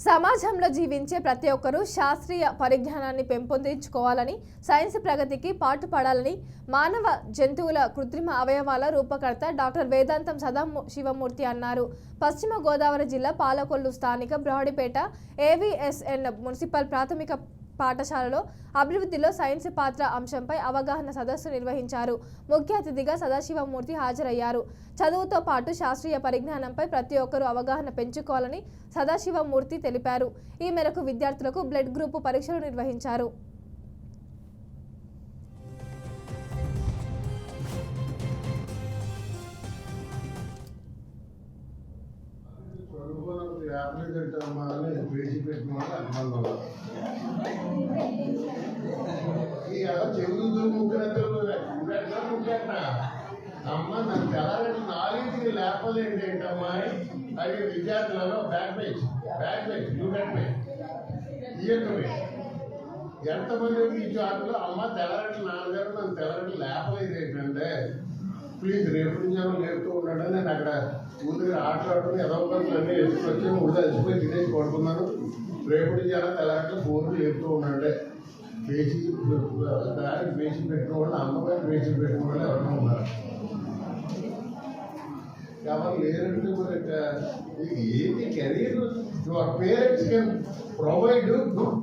సమాజంలో జీవించే ప్రతి ఒక్కరూ శాస్త్రీయ పరిజ్ఞానాన్ని పెంపొందించుకోవాలని, సైన్స్ ప్రగతికి పాటుపడాలని మానవ జంతువుల కృత్రిమ అవయవాల రూపకర్త డాక్టర్ వేదాంతం సదాశివమూర్తి అన్నారు. పశ్చిమ గోదావరి జిల్లా పాలకొల్లు స్థానిక బ్రహ్మడిపేట ఏవీఎస్ఎన్ మున్సిపల్ ప్రాథమిక పాఠశాలలో అభివృద్ధిలో సైన్స్ పాత్ర అంశంపై అవగాహన సదస్సు నిర్వహించారు. ముఖ్య అతిథిగా సదాశివమూర్తి హాజరయ్యారు. చదువుతో పాటు శాస్త్రీయ పరిజ్ఞానంపై ప్రతి ఒక్కరూ అవగాహన పెంచుకోవాలని సదాశివమూర్తి తెలిపారు. ఈ మేరకు విద్యార్థులకు బ్లడ్ గ్రూపు పరీక్షలు నిర్వహించారు. అమ్మ నాకు తెల్లారంటే 4ంటికి లేపలేంటి ఏంటమ్మా అది విద్యార్థులలో బ్యాక్ బెంచ్ ఎంతమంది విద్యార్థులు అమ్మ తెల్లారంటే నాన్నగారు నన్ను తెల్లారంటే లేపలేదు ఏంటంటే ప్లీజ్ రేపు నుంచి లేపుతూ ఉన్నాడు. నేను అక్కడ ఊరికి ఆటలాడుకుని ఏదో పనులు అన్నీ వేసుకొచ్చి ఊళ్ళో అలసిపోయి తినేసి పడుకున్నాను. రేపు నుంచి అలా తెల్లారంటే ఫోన్లు లేపుతూ ఉన్నాడే. దానికి వేసి పెట్టిన వాళ్ళు అమ్మగారు వేసి పెట్టిన వాళ్ళు ఎవరైనా ఉన్నారు? ఎవరు లేరంటే మరి ఏంటి career your parents can provide good